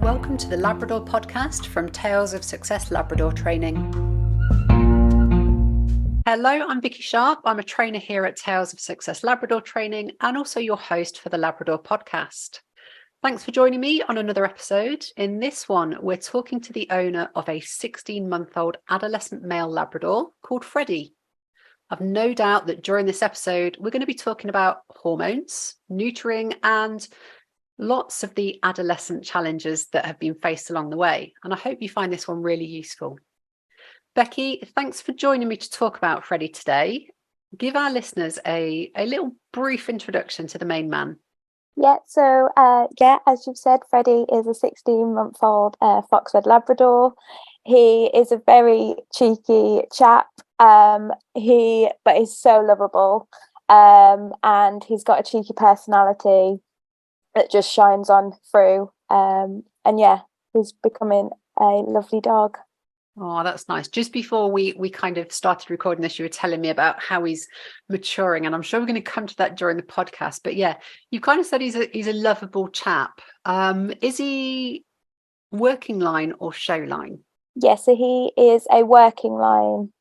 welcome to the Labrador Podcast from Tales of Success Labrador Training. Hello, I'm Becky Sharp. I'm a trainer here at Tales of Success Labrador Training and also your host for the Labrador Podcast. Thanks for joining me on another episode. In this one, we're talking to the owner of a 16-month-old adolescent male Labrador called Freddie. I've no doubt that during this episode, we're going to be talking about hormones, neutering, and lots of the adolescent challenges that have been faced along the way. And I hope you find this one really useful. Becky, thanks for joining me to talk about Freddie today. Give our listeners a little brief introduction to the main man. So as you've said, Freddie is a 16-month-old fox-red Labrador. He is a very cheeky chap. But he's so lovable. And he's got a cheeky personality that just shines on through. He's becoming a lovely dog. Oh, that's nice. Just before we kind of started recording this, you were telling me about how he's maturing, and I'm sure we're going to come to that during the podcast. But yeah, you kind of said he's a lovable chap. Is he working line or show line? Yeah, so he is a working line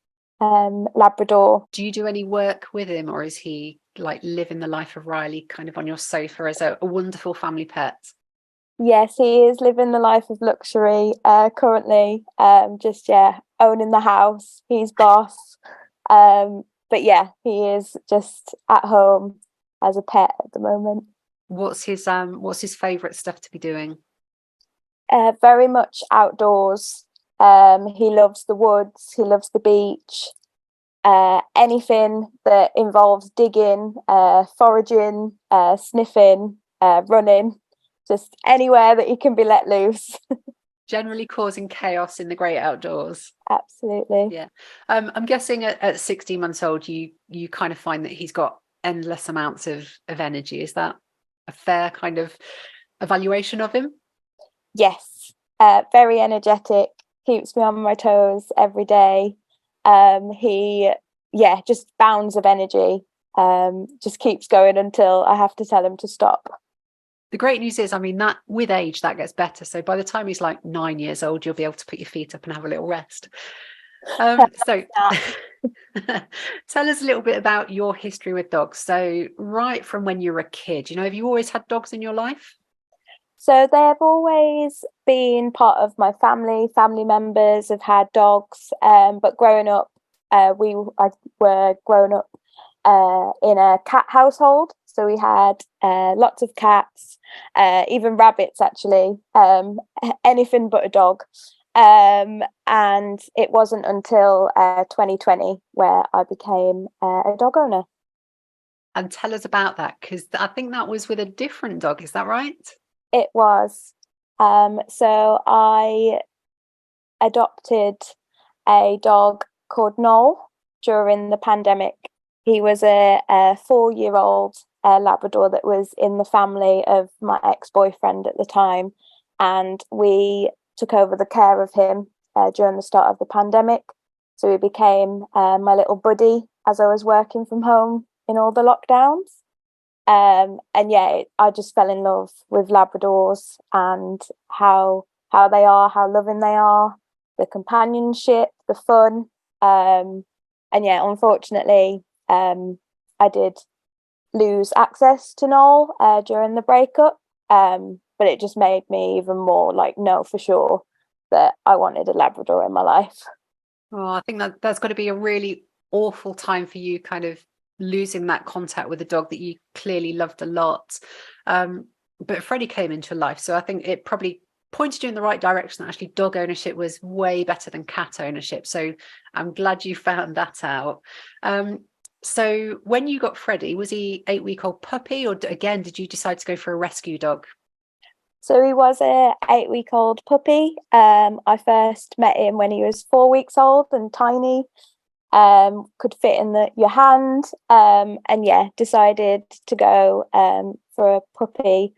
Labrador. Do you do any work with him, or is he like living the life of Riley kind of on your sofa as a wonderful family pet? Yes, he is living the life of luxury currently, owning the house. He's boss. He is just at home as a pet at the moment. What's his favourite stuff to be doing? Very much outdoors. He loves the woods, he loves the beach. Anything that involves digging, foraging, sniffing, running. Just anywhere that he can be let loose. Generally causing chaos in the great outdoors. Absolutely. Yeah. I'm guessing at 16 months old, you kind of find that he's got endless amounts of energy. Is that a fair kind of evaluation of him? Yes. Very energetic. Keeps me on my toes every day. He just bounds of energy. Just keeps going until I have to tell him to stop. The great news is, that with age, that gets better. So by the time he's like 9 years old, you'll be able to put your feet up and have a little rest. So tell us a little bit about your history with dogs. So right from when you were a kid, have you always had dogs in your life? So they have always been part of my family. Family members have had dogs. But growing up, we were growing up in a cat household. So we had lots of cats, even rabbits, actually, anything but a dog. And it wasn't until 2020 where I became a dog owner. And tell us about that, because I think that was with a different dog. Is that right? It was. So I adopted a dog called Noel during the pandemic. He was a 4-year-old Labrador that was in the family of my ex-boyfriend at the time, and we took over the care of him during the start of the pandemic. So he became my little buddy as I was working from home in all the lockdowns. I just fell in love with Labradors and how they are, how loving they are, the companionship, the fun. Unfortunately, I did lose access to Noel during the breakup, but it just made me even more know for sure that I wanted a Labrador in my life. Oh, I think that's got to be a really awful time for you, kind of losing that contact with a dog that you clearly loved a lot. But Freddie came into your life, so I think it probably pointed you in the right direction. Actually, dog ownership was way better than cat ownership, so I'm glad you found that out. So when you got Freddie, was he 8-week-old puppy, or again did you decide to go for a rescue dog? So he was a 8-week-old puppy. I first met him when he was 4 weeks old and tiny, could fit in your hand, decided to go for a puppy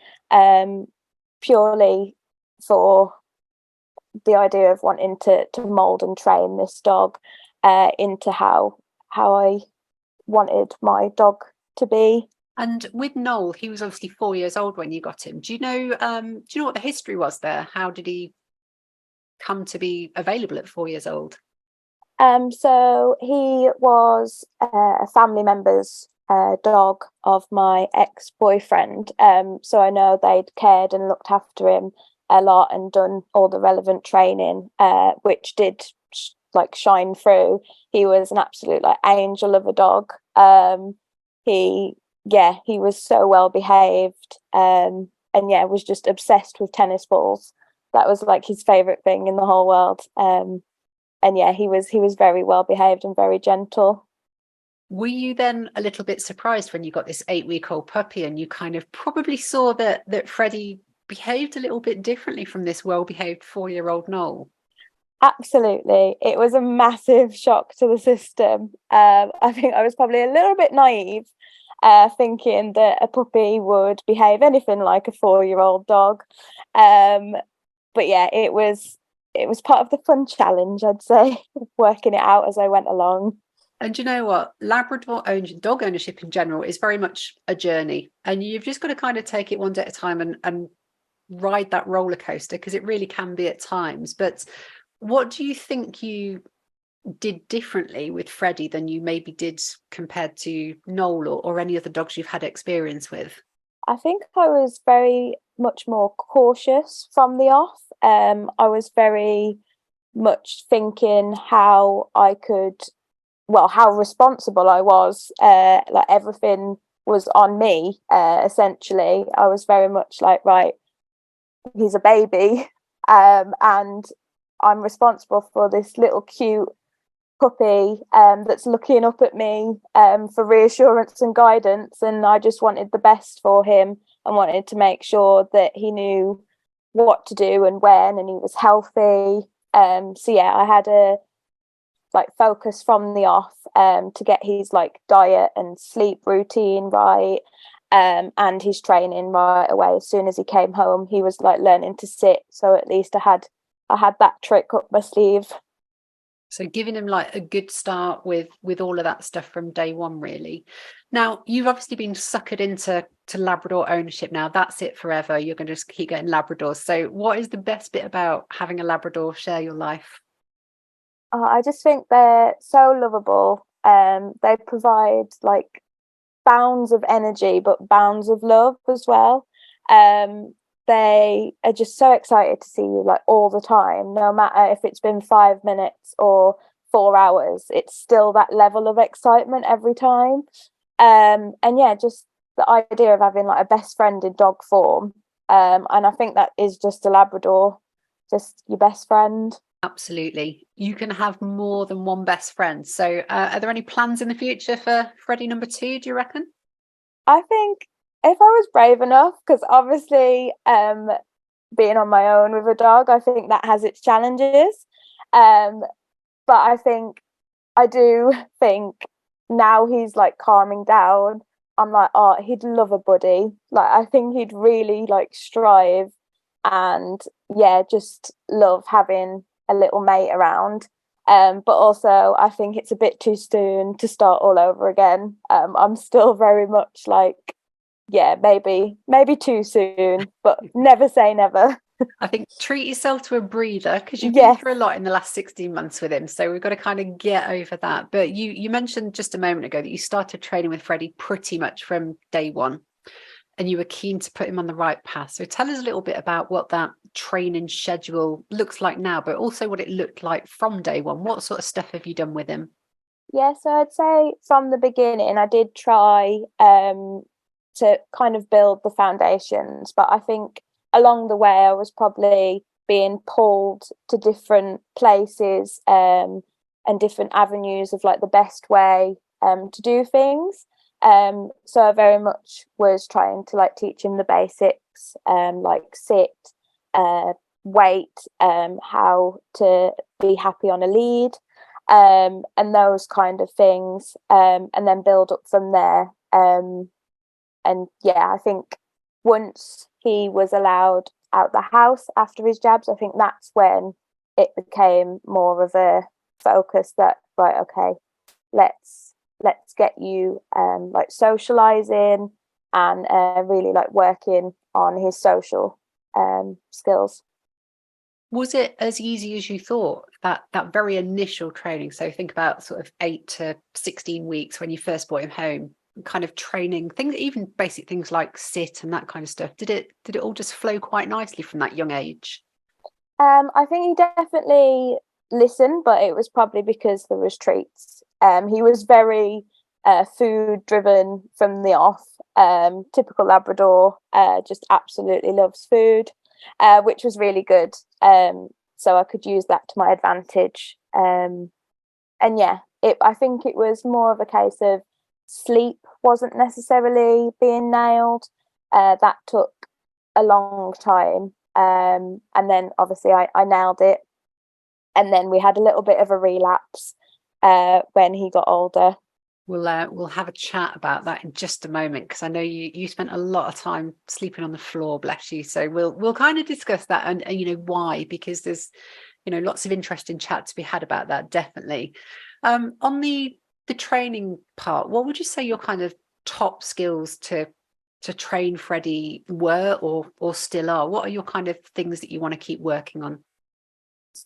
purely for the idea of wanting to mold and train this dog into how I wanted my dog to be. And with Noel, he was obviously 4 years old when you got him. Do you know what the history was there? How did he come to be available at 4 years old? So he was a family member's dog of my ex-boyfriend. So I know they'd cared and looked after him a lot and done all the relevant training, which did shine through. He was an absolute angel of a dog. He was so well behaved, and was just obsessed with tennis balls. That was his favorite thing in the whole world. He was very well behaved and very gentle. Were you then a little bit surprised when you got this 8-week-old puppy and you kind of probably saw that Freddie behaved a little bit differently from this well-behaved 4-year-old Noel? Absolutely. It was a massive shock to the system. I think I was probably a little bit naive, thinking that a puppy would behave anything like a 4-year-old dog. But yeah, it was part of the fun challenge, I'd say, working it out as I went along. And you know what? Dog ownership in general is very much a journey, and you've just got to kind of take it one day at a time and ride that roller coaster, because it really can be at times. But what do you think you did differently with Freddie than you maybe did compared to Noel or any other dogs you've had experience with? I think I was very much more cautious from the off. I was very much thinking how responsible I was. Everything was on me, essentially. I was very much right, he's a baby, and I'm responsible for this little cute puppy that's looking up at me for reassurance and guidance, and I just wanted the best for him and wanted to make sure that he knew what to do and when, and he was healthy. I had a focus from the off to get his diet and sleep routine right, and his training right away. As soon as he came home, he was learning to sit, so at least I had that trick up my sleeve. So giving him a good start with all of that stuff from day one, really. Now, you've obviously been suckered into Labrador ownership now. That's it forever. You're going to just keep getting Labradors. So what is the best bit about having a Labrador share your life? I just think they're so lovable. They provide bounds of energy, but bounds of love as well. They are just so excited to see you all the time, no matter if it's been 5 minutes or 4 hours. It's still that level of excitement every time. Just the idea of having a best friend in dog form. And I think that is just a Labrador, just your best friend. Absolutely. You can have more than one best friend. So are there any plans in the future for Freddie number 2, do you reckon? I think if I was brave enough, because obviously being on my own with a dog, I think that has its challenges. But I do think now he's calming down, I'm oh, he'd love a buddy. I think he'd really strive and just love having a little mate around. But also I think it's a bit too soon to start all over again. I'm still very much maybe too soon, but never say never. I think treat yourself to a breather, because you've been through a lot in the last 16 months with him. So we've got to kind of get over that. But you mentioned just a moment ago that you started training with Freddie pretty much from day one, and you were keen to put him on the right path. So tell us a little bit about what that training schedule looks like now, but also what it looked like from day one. What sort of stuff have you done with him? Yeah, so I'd say from the beginning, I did try to kind of build the foundations, but I think along the way I was probably being pulled to different places and different avenues of the best way to do things. So I very much was trying to teach him the basics, sit, wait, how to be happy on a lead, and those kind of things, and then build up from there. I think once he was allowed out the house after his jabs, I think that's when it became more of a focus that, right, okay, let's get you socializing, and really like working on his social skills. Was it as easy as you thought, that very initial training? So think about sort of 8 to 16 weeks when you first brought him home, kind of training things, even basic things like sit and that kind of stuff. Did it all just flow quite nicely from that young age? I think he definitely listened, but it was probably because there was treats. He was very food driven from the off. Typical Labrador, just absolutely loves food, which was really good. So I could use that to my advantage. And yeah, I think it was more of a case of sleep wasn't necessarily being nailed. That took a long time. And then obviously I nailed it. And then we had a little bit of a relapse when he got older. We'll have a chat about that in just a moment, because I know you spent a lot of time sleeping on the floor, bless you. So we'll kind of discuss that and why, because there's lots of interesting chat to be had about that, definitely. On the training part, what would you say your kind of top skills to train Freddie were or still are? What are your kind of things that you want to keep working on?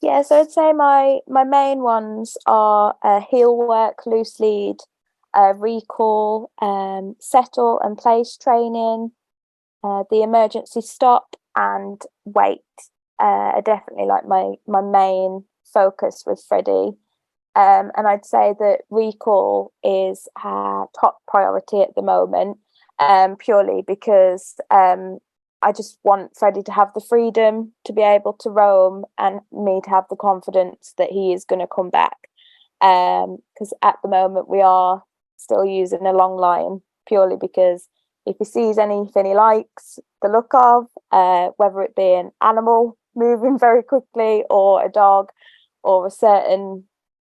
Yeah, so I'd say my main ones are heel work, loose lead, recall, settle and place training, the emergency stop and wait are definitely like my main focus with Freddie. And I'd say that recall is top priority at the moment, purely because I just want Freddie to have the freedom to be able to roam and me to have the confidence that he is going to come back. Because at the moment we are still using a long line, purely because if he sees anything he likes the look of, whether it be an animal moving very quickly or a dog or a certain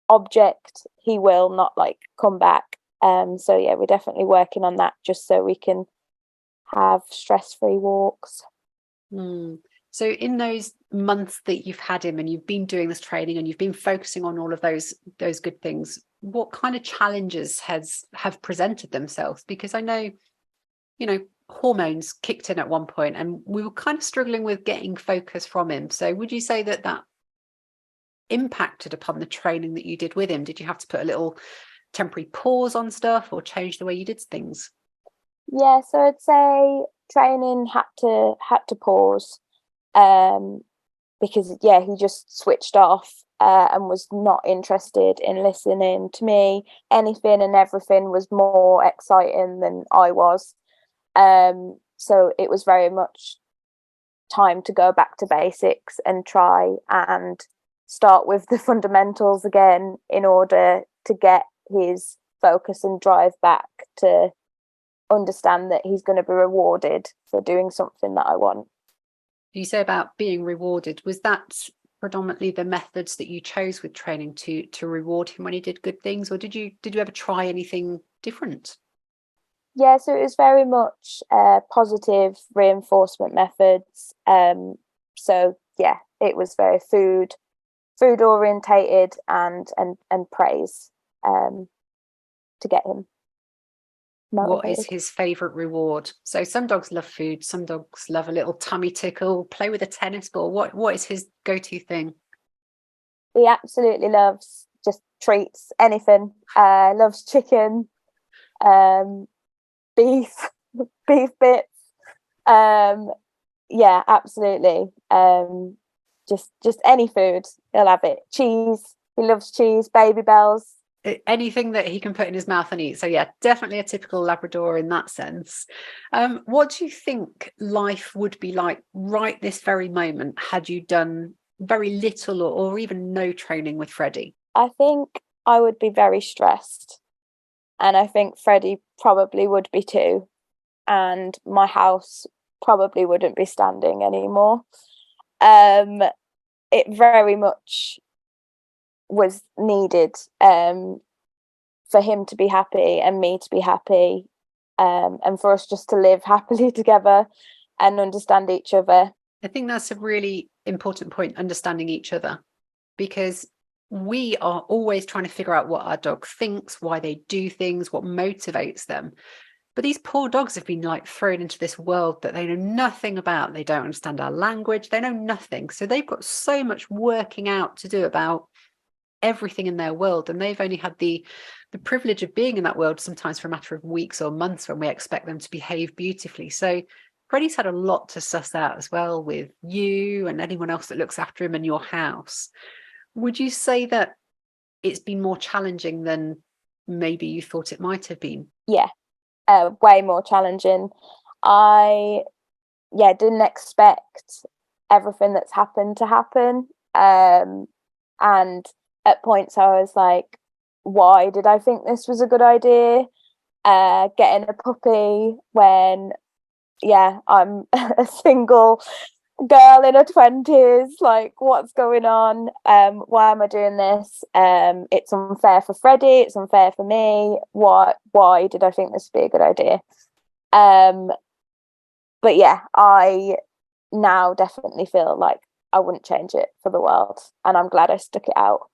object, he will not come back. So yeah, we're definitely working on that just so we can have stress-free walks. So in those months that you've had him and you've been doing this training and you've been focusing on all of those good things, what kind of challenges have presented themselves? Because I know hormones kicked in at one point and we were kind of struggling with getting focus from him. So would you say that impacted upon the training that you did with him? Did you have to put a little temporary pause on stuff or change the way you did things? Yeah, so I'd say training had to pause, because he just switched off and was not interested in listening to me. Anything and everything was more exciting than I was. So it was very much time to go back to basics and try and start with the fundamentals again in order to get his focus and drive back to understand that he's going to be rewarded for doing something that I want. You say about being rewarded, was that predominantly the methods that you chose with training to reward him when he did good things, or did you ever try anything different? Yeah, so it was very much positive reinforcement methods. So yeah, it was very food orientated and praise to get him motivated. What is his favorite reward? So some dogs love food, some dogs love a little tummy tickle, play with a tennis ball. What is his go-to thing? He absolutely loves just treats, anything. Loves chicken, beef bits. Yeah, absolutely. Just any food, he'll have it. Cheese, he loves cheese. Baby bells, anything that he can put in his mouth and eat. So yeah, definitely a typical Labrador in that sense. What do you think life would be like right this very moment had you done very little or even no training with Freddie? I think I would be very stressed, and I think Freddie probably would be too, and my house probably wouldn't be standing anymore. It very much was needed for him to be happy and me to be happy, and for us just to live happily together and understand each other. I think that's a really important point, understanding each other, because we are always trying to figure out what our dog thinks, why they do things, what motivates them. But these poor dogs have been like thrown into this world that they know nothing about. They don't understand our language. They know nothing. So they've got so much working out to do about everything in their world. And they've only had the privilege of being in that world sometimes for a matter of weeks or months when we expect them to behave beautifully. So Freddie's had a lot to suss out as well with you and anyone else that looks after him in your house. Would you say that it's been more challenging than maybe you thought it might have been? Yeah. Way more challenging. I didn't expect everything that's happened to happen. And at points I was like, why did I think this was a good idea? Getting a puppy when, I'm a single girl in her 20s, like, what's going on? Why am I doing this? It's unfair for Freddie, it's unfair for me. Why did I think this would be a good idea? But yeah, I now definitely feel like I wouldn't change it for the world, and I'm glad I stuck it out.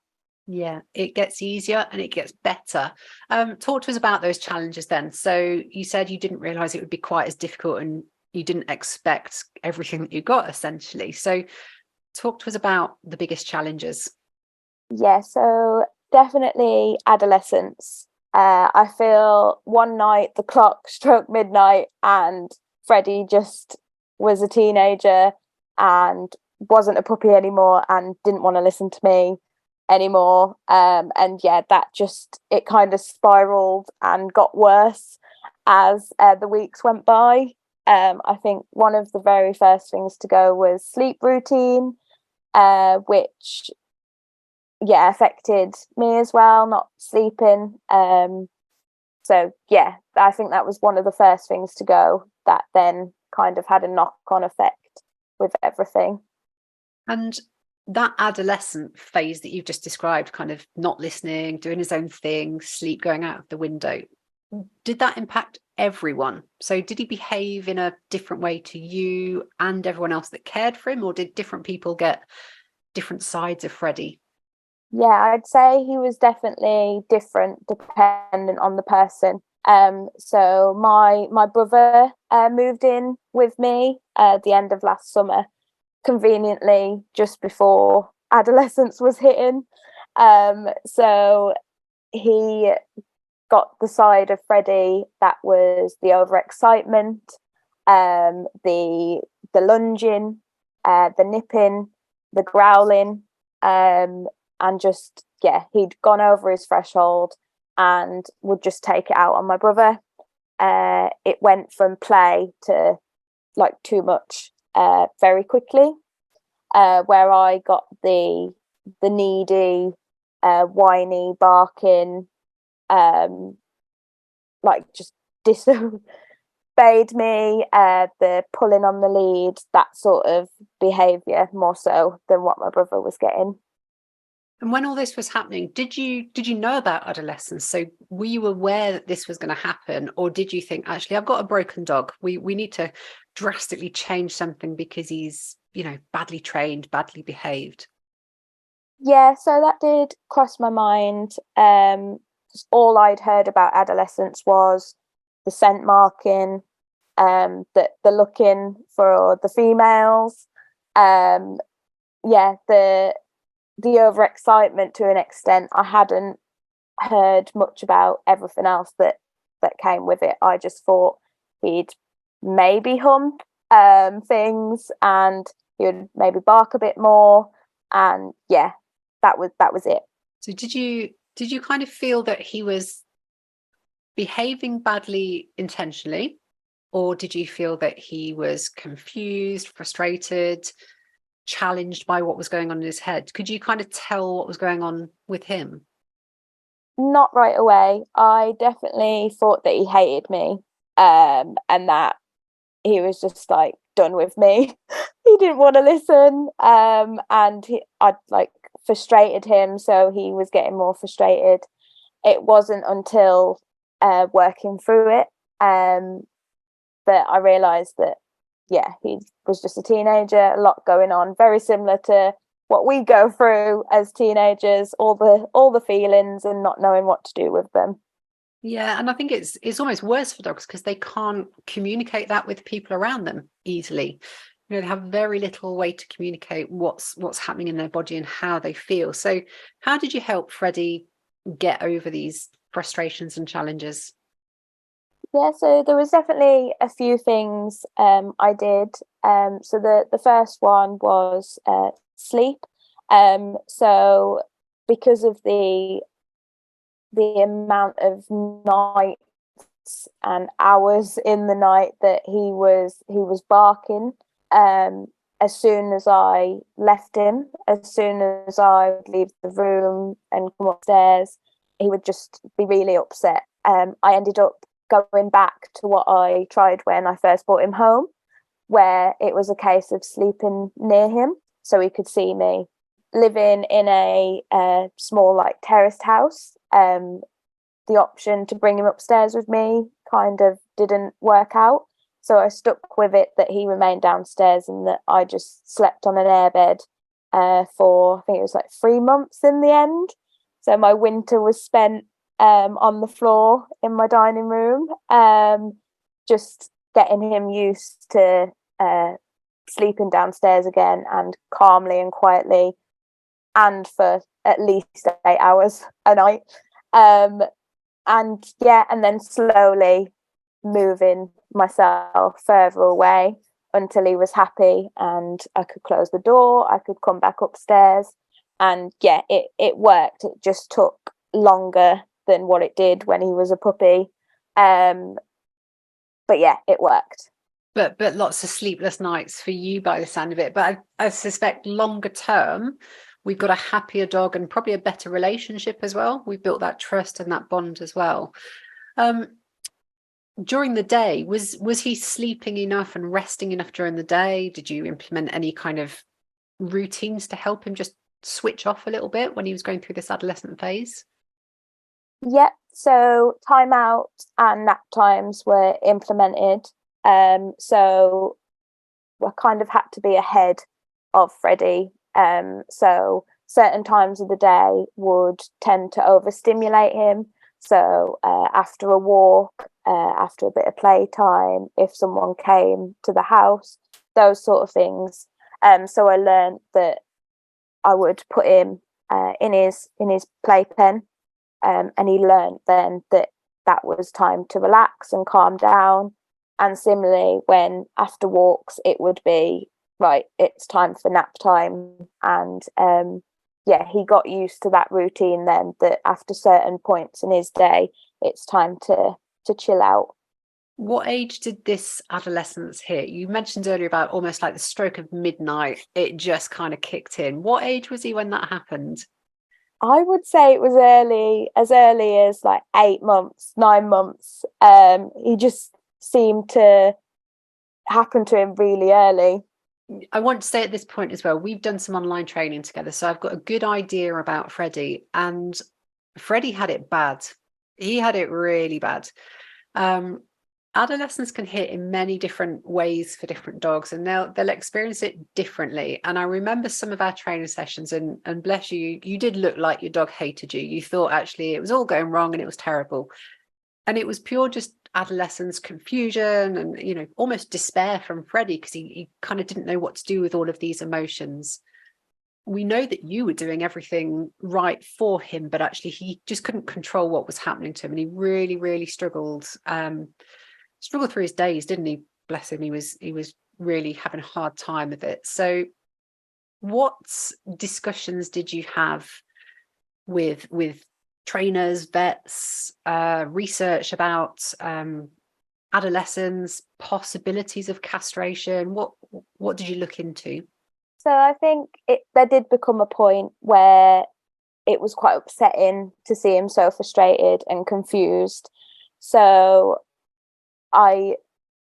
Yeah, it gets easier and it gets better. Talk to us about those challenges then. So you said you didn't realize it would be quite as difficult and you didn't expect everything that you got, essentially. So talk to us about the biggest challenges. Yeah, so definitely adolescence. I feel one night the clock struck midnight and Freddie just was a teenager and wasn't a puppy anymore and didn't want to listen to me anymore. And yeah, that just, it kind of spiraled and got worse as the weeks went by. I think one of the very first things to go was sleep routine, which affected me as well, not sleeping. So yeah, I think that was one of the first things to go that then kind of had a knock-on effect with everything. And that adolescent phase that you've just described, kind of not listening, doing his own thing, sleep going out of the window, did that impact everyone? So did he behave in a different way to you and everyone else that cared for him, or did different people get different sides of Freddie? Yeah, I'd say he was definitely different dependent on the person. So my brother moved in with me at the end of last summer, conveniently just before adolescence was hitting. So he got the side of Freddie that was the overexcitement, the lunging, the nipping, the growling, and just he'd gone over his threshold and would just take it out on my brother. It went from play to like too much very quickly, where I got the needy, whiny, barking, like just disobeyed me, the pulling on the lead, that sort of behaviour more so than what my brother was getting. And when all this was happening, did you know about adolescence? So were you aware that this was going to happen, or did you think, actually, I've got a broken dog, we need to drastically change something because he's, badly trained, badly behaved? Yeah, so that did cross my mind. All I'd heard about adolescence was the scent marking, the looking for the females, the overexcitement to an extent. I hadn't heard much about everything else that came with it. I just thought he'd maybe hump things and he would maybe bark a bit more, and that was it. So did you kind of feel that he was behaving badly intentionally, or did you feel that he was confused, frustrated, challenged by what was going on in his head? Could you kind of tell what was going on with him? Not right away. I definitely thought that he hated me, and that he was just like done with me. He didn't want to listen, and I'd like frustrated him, so he was getting more frustrated. It wasn't until working through it that I realised that he was just a teenager, a lot going on, very similar to what we go through as teenagers, all the feelings and not knowing what to do with them. Yeah, and I think it's almost worse for dogs because they can't communicate that with people around them easily. They have very little way to communicate what's happening in their body and how they feel. So how did you help Freddie get over these frustrations and challenges? Yeah, so there was definitely a few things I did. So the first one was sleep. So because of the amount of nights and hours in the night that he was barking, as soon as I left him, as soon as I would leave the room and come upstairs, he would just be really upset. I ended up going back to what I tried when I first brought him home, where it was a case of sleeping near him so he could see me. Living in a small, like, terraced house, the option to bring him upstairs with me kind of didn't work out. So I stuck with it that he remained downstairs and that I just slept on an airbed for, I think it was like 3 months in the end. So my winter was spent on the floor in my dining room, just getting him used to sleeping downstairs again, and calmly and quietly, and for at least 8 hours a night. And then slowly moving myself further away until he was happy and I could close the door, I could come back upstairs. And it worked. It just took longer than what it did when he was a puppy. But yeah, it worked. But lots of sleepless nights for you by the sound of it. But I suspect longer term, we've got a happier dog and probably a better relationship as well. We've built that trust and that bond as well. During the day, was he sleeping enough and resting enough during the day? Did you implement any kind of routines to help him just switch off a little bit when he was going through this adolescent phase? Yep. So timeout and nap times were implemented. So I kind of had to be ahead of Freddie. So certain times of the day would tend to overstimulate him. So after a walk, after a bit of playtime, if someone came to the house, those sort of things. So I learned that I would put him in his playpen, and he learned then that was time to relax and calm down. And similarly, when after walks, it would be, right, it's time for nap time. And he got used to that routine then, that after certain points in his day, it's time to chill out. What age did this adolescence hit? You mentioned earlier about almost like the stroke of midnight. It just kind of kicked in. What age was he when that happened? I would say it was as early as like 8 months, 9 months. He just seemed to happen to him really early. I want to say at this point as well, we've done some online training together, so I've got a good idea about Freddie, and Freddie had it bad. He had it really bad. Adolescence can hit in many different ways for different dogs, and they'll experience it differently. And I remember some of our training sessions, and bless you, you did look like your dog hated you. You thought actually it was all going wrong and it was terrible. And it was pure just adolescence confusion and, almost despair from Freddie, because he kind of didn't know what to do with all of these emotions. We know that you were doing everything right for him, but actually he just couldn't control what was happening to him. And he really, really struggled through his days, didn't he? Bless him. He was really having a hard time with it. So what discussions did you have with trainers, vets, research about adolescence, possibilities of castration? What did you look into? So I think there did become a point where it was quite upsetting to see him so frustrated and confused. So I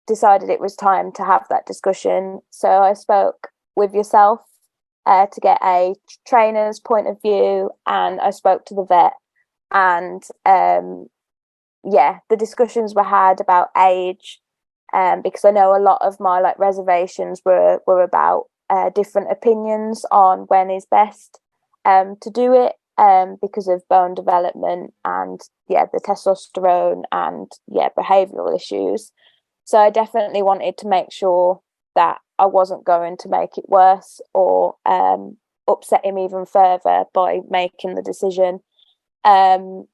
decided it was time to have that discussion. So I spoke with yourself to get a trainer's point of view, and I spoke to the vet. And the discussions were had about age, because I know a lot of my reservations were about different opinions on when is best to do it. because of bone development and the testosterone and behavioural issues. So I definitely wanted to make sure that I wasn't going to make it worse or upset him even further by making the decision. But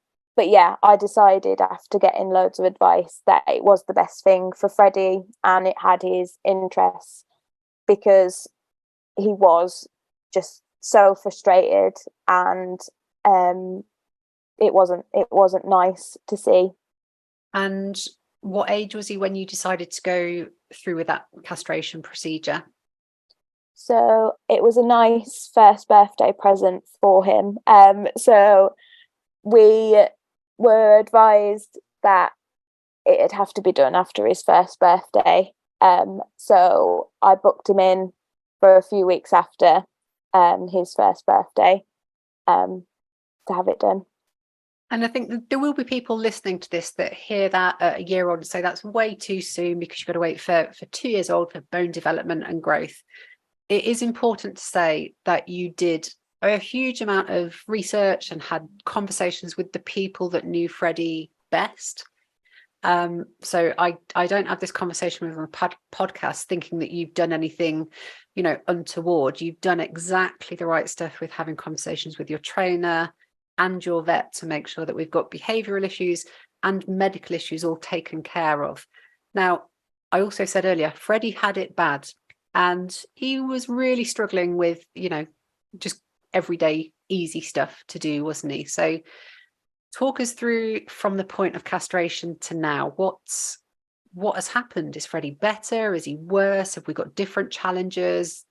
I decided after getting loads of advice that it was the best thing for Freddie and it had his interests, because he was just so frustrated and it wasn't nice to see. And what age was he when you decided to go through with that castration procedure? So it was a nice first birthday present for him. So we were advised that it'd have to be done after his first birthday. So I booked him in for a few weeks after his first birthday to have it done. And I think that there will be people listening to this that hear that at a year old and say that's way too soon because you've got to wait for 2 years old for bone development and growth. It is important to say that you did a huge amount of research and had conversations with the people that knew Freddie best. So I don't have this conversation with a podcast thinking that you've done anything, untoward. You've done exactly the right stuff with having conversations with your trainer and your vet to make sure that we've got behavioural issues and medical issues all taken care of. Now, I also said earlier, Freddie had it bad and he was really struggling with, just everyday easy stuff to do, wasn't he? So talk us through from the point of castration to now. What has happened? Is Freddie better? Is he worse? Have we got different challenges?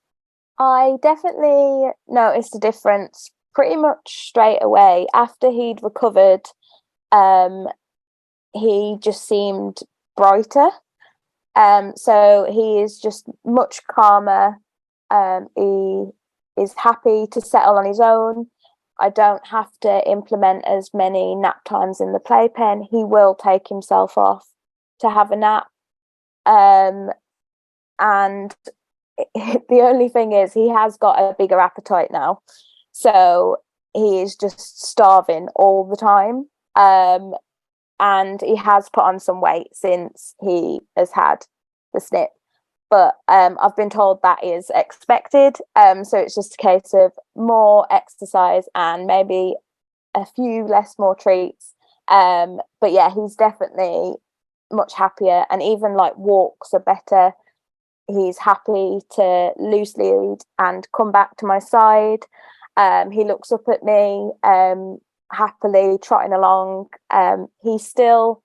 I definitely noticed a difference pretty much straight away. After he'd recovered, he just seemed brighter. So he is just much calmer. He is happy to settle on his own. I don't have to implement as many nap times in the playpen. He will take himself off to have a nap. And the only thing is he has got a bigger appetite now. So he is just starving all the time. And he has put on some weight since he has had the snip. But I've been told that is expected. So it's just a case of more exercise and maybe a few more treats. But he's definitely much happier, and even like walks are better. He's happy to loose lead and come back to my side. He looks up at me happily trotting along. He still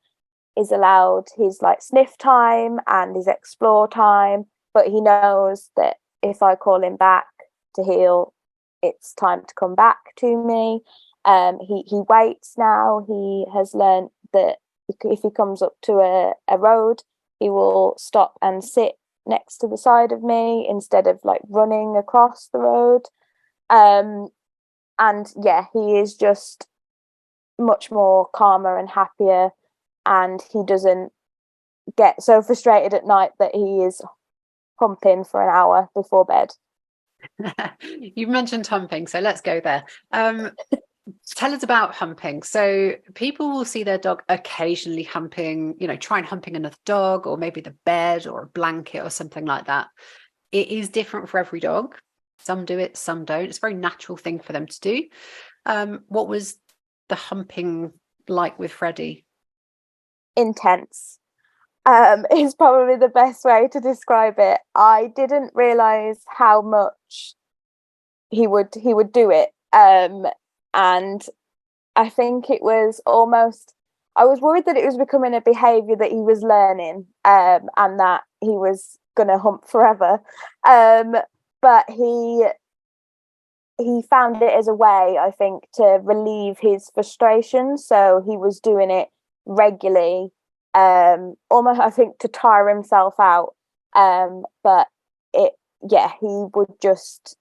is allowed his like sniff time and his explore time, but he knows that if I call him back to heel, it's time to come back to me. He waits now. He has learned that if he comes up to a road, he will stop and sit next to the side of me instead of like running across the road. And he is just much more calmer and happier, and he doesn't get so frustrated at night that he is humping for an hour before bed. You've mentioned humping, so let's go there. Tell us about humping. So people will see their dog occasionally humping, try and humping another dog, or maybe the bed or a blanket or something like that. It is different for every dog. Some do it, some don't. It's a very natural thing for them to do. What was the humping like with Freddie? Intense. Is probably the best way to describe it. I didn't realise how much he would do it. And I think it was almost, I was worried that it was becoming a behaviour that he was learning, and that he was gonna hump forever. But he found it as a way, I think, to relieve his frustration. So he was doing it regularly, almost, I think, to tire himself out. But he would just,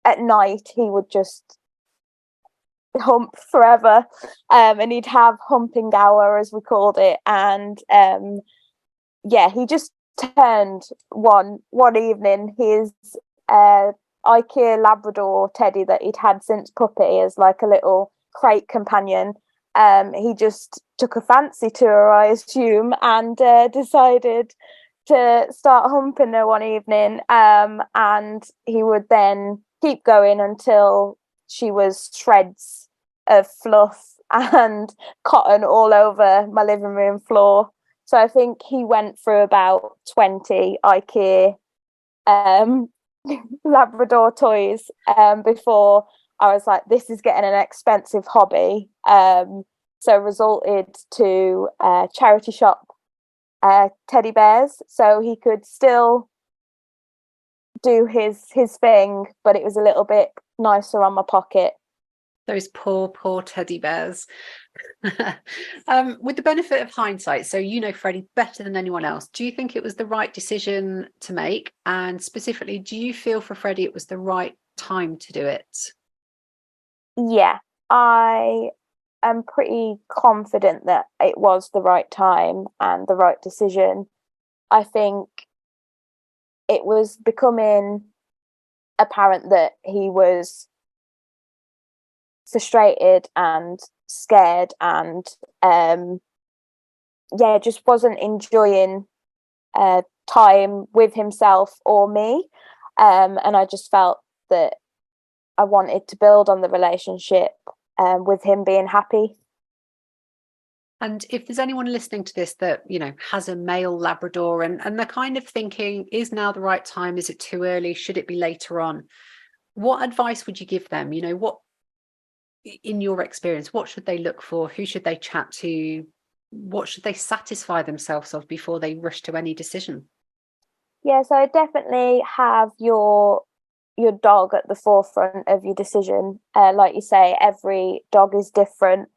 at night, he would just hump forever. And he'd have humping hour, as we called it. And he just turned one evening. His IKEA Labrador teddy that he'd had since puppy as like a little crate companion. He just took a fancy to her, I assume, and decided to start humping her one evening. And he would then keep going until she was shreds of fluff and cotton all over my living room floor. So I think he went through about 20 IKEA Labrador toys before I was like, this is getting an expensive hobby. So resulted to charity shop teddy bears, so he could still do his thing, but it was a little bit nicer on my pocket. Those poor teddy bears. With the benefit of hindsight, so you know Freddie better than anyone else, do you think it was the right decision to make? And specifically, do you feel for Freddie it was the right time to do it? Yeah, I am pretty confident that it was the right time and the right decision. I think it was becoming apparent that he was frustrated and scared and just wasn't enjoying time with himself or me, and I just felt that I wanted to build on the relationship with him being happy. And if there's anyone listening to this that, you know, has a male Labrador and they're kind of thinking, is now the right time? Is it too early? Should it be later on? What advice would you give them? You know, what, in your experience, what should they look for? Who should they chat to? What should they satisfy themselves of before they rush to any decision? Yeah, so I definitely have your dog at the forefront of your decision. Like you say, every dog is different.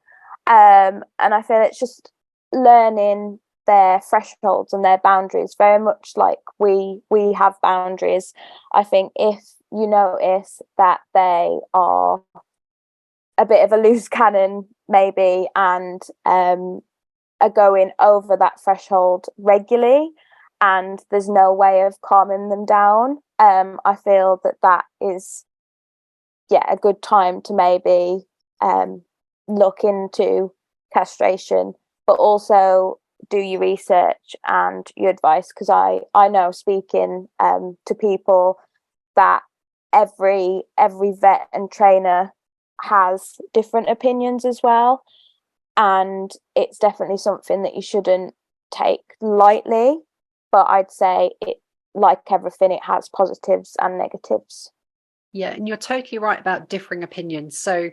And I feel it's just learning their thresholds and their boundaries, very much like we have boundaries. I think if you notice that they are a bit of a loose cannon, maybe, and are going over that threshold regularly, and there's no way of calming them down, I feel that is a good time to maybe look into castration, but also do your research and your advice, because I know, speaking to people, that every vet and trainer has different opinions as well, and it's definitely something that you shouldn't take lightly. But I'd say it, like everything, it has positives and negatives. Yeah, and you're totally right about differing opinions. So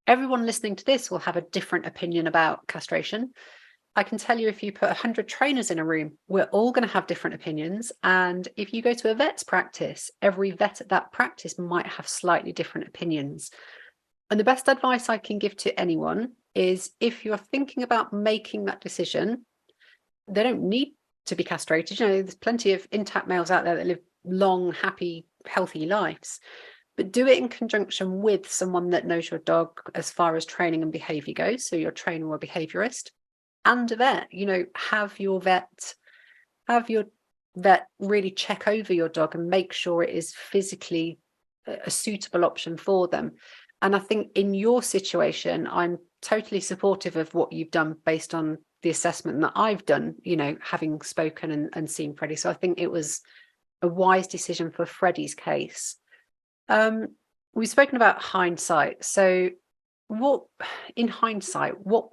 everyone listening to this will have a different opinion about castration. I can tell you, if you put 100 trainers in a room, we're all going to have different opinions. And if you go to a vet's practice, every vet at that practice might have slightly different opinions. And the best advice I can give to anyone is, if you're thinking about making that decision, they don't need to be castrated. You know, there's plenty of intact males out there that live long, happy, healthy lives. But do it in conjunction with someone that knows your dog as far as training and behaviour goes. So your trainer or behaviourist and a vet. You know, have your vet really check over your dog and make sure it is physically a suitable option for them. And I think in your situation, I'm totally supportive of what you've done based on the assessment that I've done, you know, having spoken and seen Freddie. So I think it was a wise decision for Freddie's case. We've spoken about hindsight. So what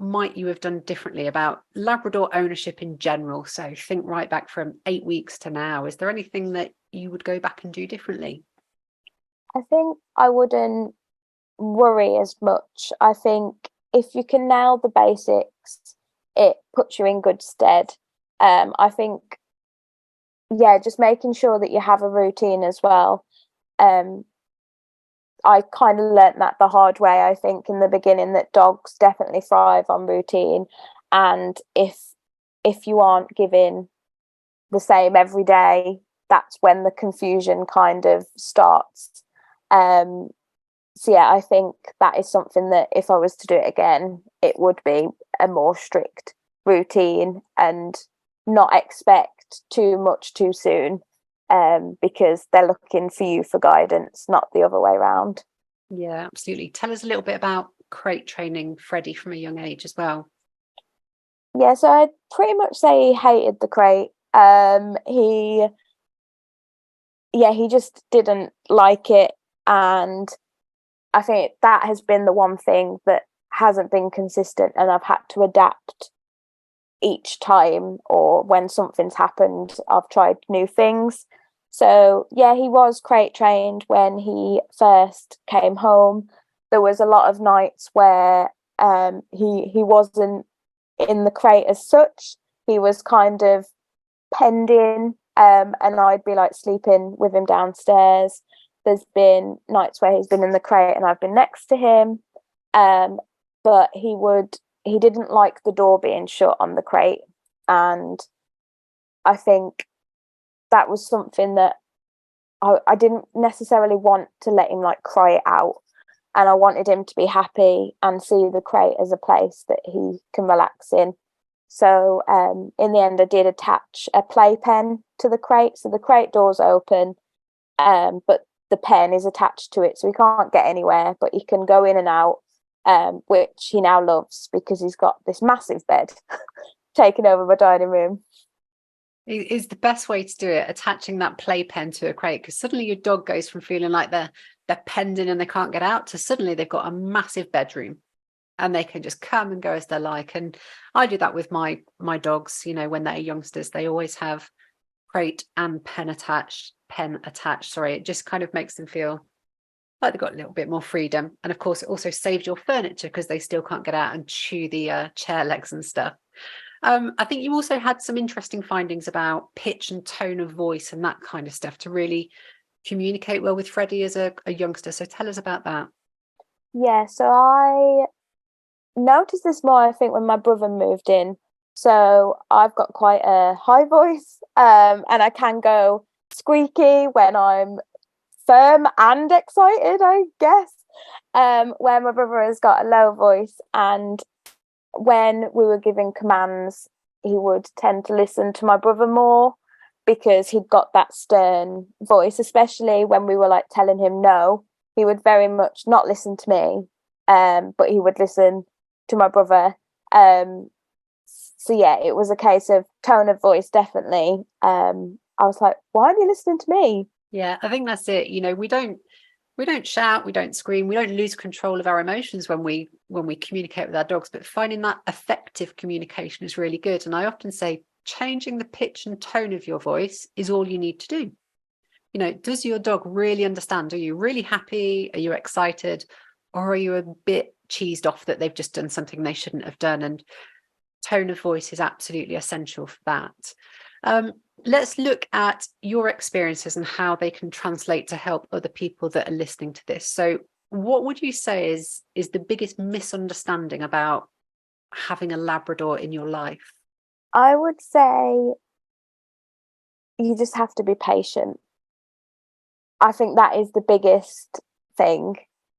might you have done differently about Labrador ownership in general? So think right back from 8 weeks to now. Is there anything that you would go back and do differently? I think I wouldn't worry as much. I think if you can nail the basics, it puts you in good stead. I think, just making sure that you have a routine as well. I kind of learnt that the hard way, I think, in the beginning, that dogs definitely thrive on routine. And if you aren't giving the same every day, that's when the confusion kind of starts. I think that is something that, if I was to do it again, it would be a more strict routine and not expect too much too soon. because they're looking for you for guidance, not the other way around. Yeah, absolutely. Tell us a little bit about crate training Freddie from a young age as well. Yeah, so I'd pretty much say he hated the crate. He just didn't like it, and I think that has been the one thing that hasn't been consistent, and I've had to adapt each time, or when something's happened, I've tried new things. So yeah, he was crate trained when he first came home. There was a lot of nights where he wasn't in the crate as such. He was kind of penned in, and I'd be like sleeping with him downstairs. There's been nights where he's been in the crate and I've been next to him, but he didn't like the door being shut on the crate, and I think that was something that I didn't necessarily want to let him like cry it out, and I wanted him to be happy and see the crate as a place that he can relax in. So in the end, I did attach a playpen to the crate, so the crate door's open, but the pen is attached to it, so he can't get anywhere, but he can go in and out, which he now loves because he's got this massive bed taking over my dining room. It is the best way to do it, attaching that playpen to a crate, because suddenly your dog goes from feeling like they're penned in and they can't get out to suddenly they've got a massive bedroom and they can just come and go as they like. And I do that with my dogs, you know, when they're youngsters, they always have crate and pen attached. Sorry, it just kind of makes them feel like they've got a little bit more freedom. And of course, it also saves your furniture because they still can't get out and chew the chair legs and stuff. I think you also had some interesting findings about pitch and tone of voice and that kind of stuff to really communicate well with Freddie as a youngster. So tell us about that. Yeah, so I noticed this more, I think, when my brother moved in. So I've got quite a high voice, and I can go squeaky when I'm firm and excited, I guess, where my brother has got a low voice. And when we were giving commands, he would tend to listen to my brother more because he'd got that stern voice, especially when we were like telling him no. He would very much not listen to me, but he would listen to my brother. So yeah, it was a case of tone of voice, definitely. I was like, why aren't you listening to me? Yeah, I think that's it. You know, we don't shout, we don't scream, we don't lose control of our emotions when we communicate with our dogs, but finding that effective communication is really good. And I often say changing the pitch and tone of your voice is all you need to do. You know, does your dog really understand? Are you really happy? Are you excited? Or are you a bit cheesed off that they've just done something they shouldn't have done? And tone of voice is absolutely essential for that. Let's look at your experiences and how they can translate to help other people that are listening to this. So what would you say is the biggest misunderstanding about having a Labrador in your life? I would say you just have to be patient. I think that is the biggest thing.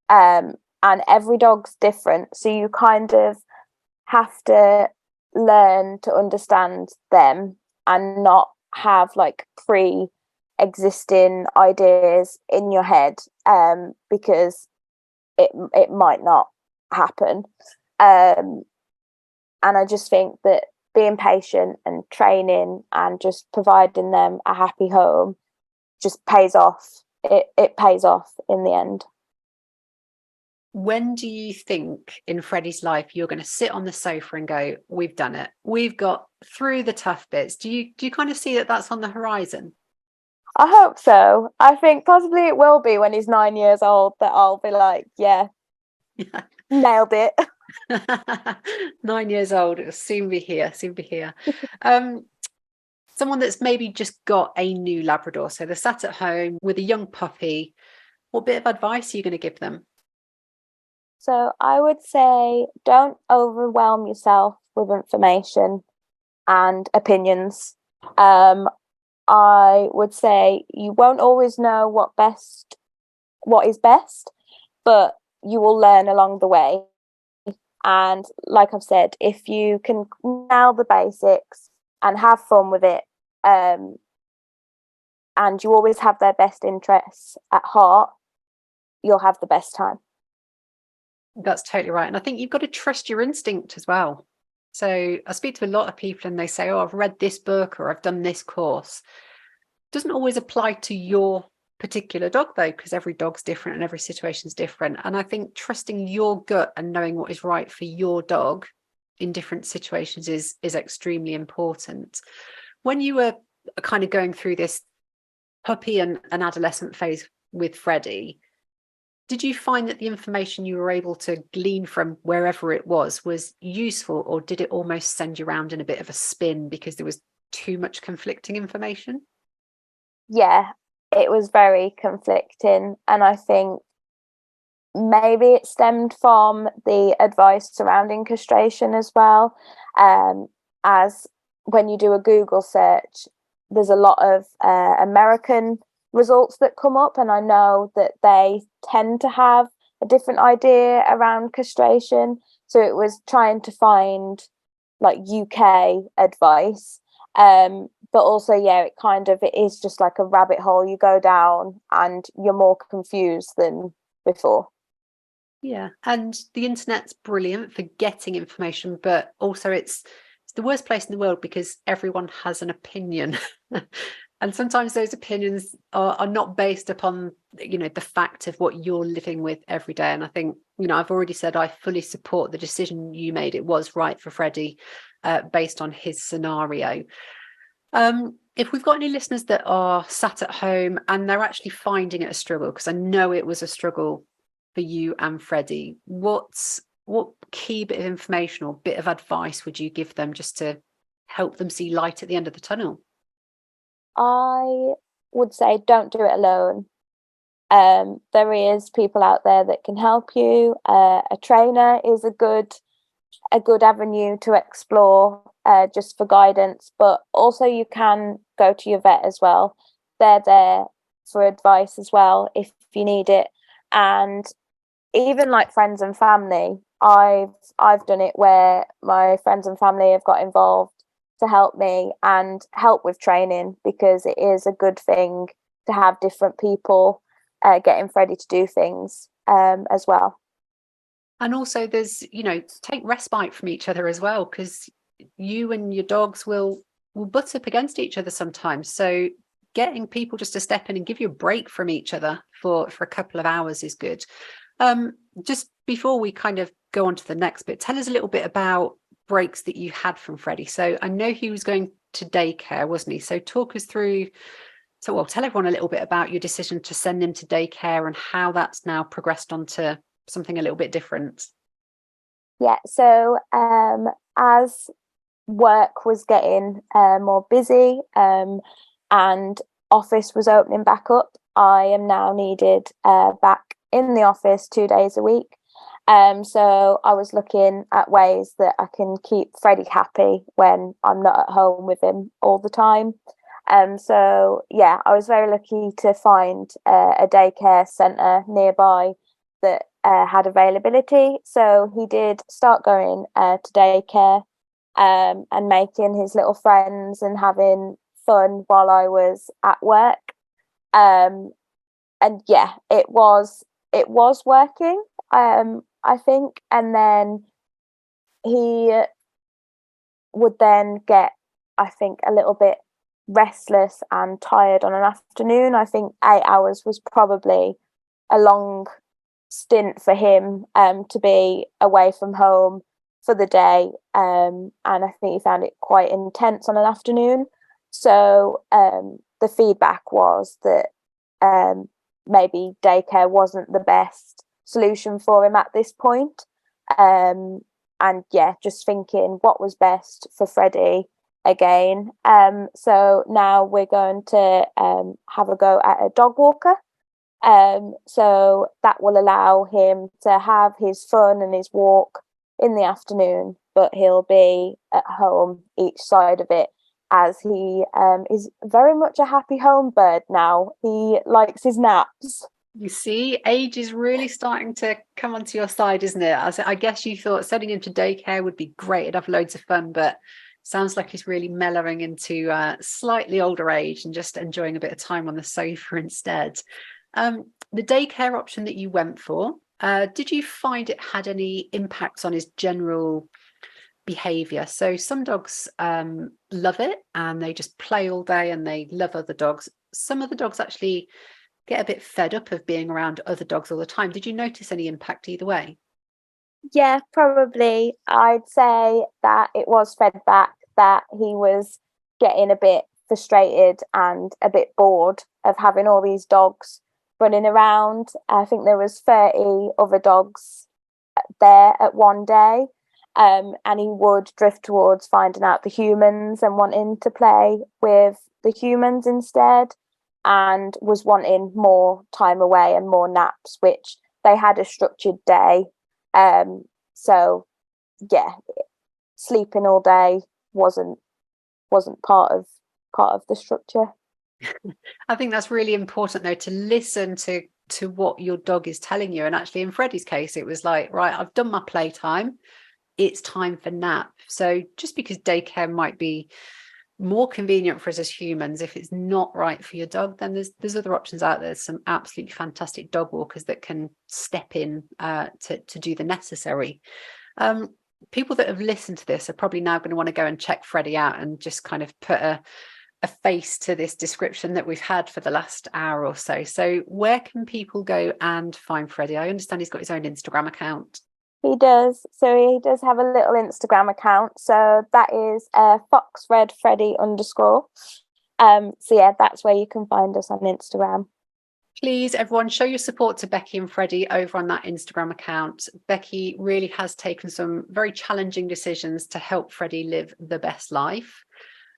And every dog's different. So you kind of have to learn to understand them and not have like pre-existing ideas in your head, because it might not happen. And I just think that being patient and training and just providing them a happy home just pays off. It pays off in the end. When do you think in Freddie's life you're going to sit on the sofa and go, we've done it, we've got through the tough bits? Do you kind of see that that's on the horizon? I hope so. I think possibly it will be when he's 9 years old that I'll be like, yeah. Nailed it. 9 years old, it'll soon be here. Someone that's maybe just got a new Labrador, so they're sat at home with a young puppy, what bit of advice are you going to give them? So I would say don't overwhelm yourself with information and opinions. I would say you won't always know what is best, but you will learn along the way. And like I've said, if you can nail the basics and have fun with it, and you always have their best interests at heart, you'll have the best time. That's totally right. And I think you've got to trust your instinct as well. So I speak to a lot of people and they say, oh, I've read this book or I've done this course. Doesn't always apply to your particular dog though, because every dog's different and every situation's different. And I think trusting your gut and knowing what is right for your dog in different situations is extremely important. When you were kind of going through this puppy and adolescent phase with Freddie, did you find that the information you were able to glean from wherever it was useful, or did it almost send you around in a bit of a spin because there was too much conflicting information? Yeah, it was very conflicting, and I think maybe it stemmed from the advice surrounding castration as well. As when you do a Google search, there's a lot of American results that come up, and I know that they tend to have a different idea around castration. So it was trying to find like UK advice. But also, yeah, it is just like a rabbit hole you go down and you're more confused than before. Yeah, and the internet's brilliant for getting information, but also it's the worst place in the world because everyone has an opinion. And sometimes those opinions are not based upon, the fact of what you're living with every day. And I think, I've already said I fully support the decision you made. It was right for Freddie, based on his scenario. If we've got any listeners that are sat at home and they're actually finding it a struggle, because I know it was a struggle for you and Freddie, what key bit of information or bit of advice would you give them just to help them see light at the end of the tunnel? I would say don't do it alone. There is people out there that can help you. A trainer is a good avenue to explore, just for guidance, but also you can go to your vet as well. They're there for advice as well if you need it. And even like friends and family, I've done it where my friends and family have got involved to help me and help with training, because it is a good thing to have different people getting Freddie to do things as well. And also there's, take respite from each other as well, because you and your dogs will butt up against each other sometimes. So getting people just to step in and give you a break from each other for a couple of hours is good. Just before we kind of go on to the next bit, tell us a little bit about breaks that you had from Freddie. So I know he was going to daycare, wasn't he? So talk us through. So, well, tell everyone a little bit about your decision to send him to daycare and how that's now progressed onto something a little bit different. Yeah, so as work was getting more busy and office was opening back up, I am now needed back in the office 2 days a week. So I was looking at ways that I can keep Freddie happy when I'm not at home with him all the time. So yeah, I was very lucky to find a daycare centre nearby that had availability. So he did start going to daycare and making his little friends and having fun while I was at work. And yeah, it was working, I think. And then he would then get, I think, a little bit restless and tired on an afternoon. I think 8 hours was probably a long stint for him to be away from home for the day, and I think he found it quite intense on an afternoon. So the feedback was that maybe daycare wasn't the best solution for him at this point. And yeah, just thinking what was best for Freddie again. So now we're going to have a go at a dog walker. So that will allow him to have his fun and his walk in the afternoon, but he'll be at home each side of it, as he is very much a happy home bird now. He likes his naps. You see, age is really starting to come onto your side, isn't it? I guess you thought sending him to daycare would be great, it'd have loads of fun, but Sounds like he's really mellowing into slightly older age and just enjoying a bit of time on the sofa instead. The daycare option that you went for, did you find it had any impacts on his general behavior? So some dogs love it and they just play all day and they love other dogs. Some of the dogs actually get a bit fed up of being around other dogs all the time. Did you notice any impact either way? Yeah, probably. I'd say that it was fed back, that he was getting a bit frustrated and a bit bored of having all these dogs running around. I think there was 30 other dogs there at one day. And he would drift towards finding out the humans and wanting to play with the humans instead, and was wanting more time away and more naps, which they had a structured day. So yeah, sleeping all day wasn't part of the structure. I think that's really important though, to listen to what your dog is telling you. And actually in Freddie's case, it was like, right, I've done my playtime, it's time for nap. So just because daycare might be more convenient for us as humans, if it's not right for your dog, then there's other options out there. There's some absolutely fantastic dog walkers that can step in to do the necessary. People that have listened to this are probably now going to want to go and check Freddie out and just kind of put a face to this description that we've had for the last hour or so. So where can people go and find Freddie? I understand he's got his own Instagram account. He does. So he does have a little Instagram account. So that is foxredfreddy_. So yeah, that's where you can find us on Instagram. Please, everyone, show your support to Becky and Freddie over on that Instagram account. Becky really has taken some very challenging decisions to help Freddie live the best life.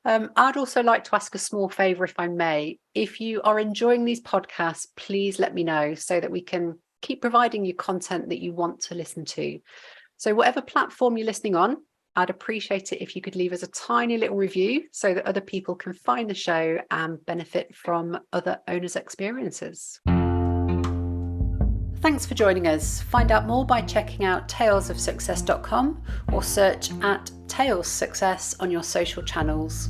I'd also like to ask a small favour, if I may. If you are enjoying these podcasts, please let me know so that we can keep providing you content that you want to listen to. So whatever platform you're listening on, I'd appreciate it if you could leave us a tiny little review so that other people can find the show and benefit from other owners' experiences. Thanks for joining us. Find out more by checking out talesofsuccess.com or search at Tales Success on your social channels.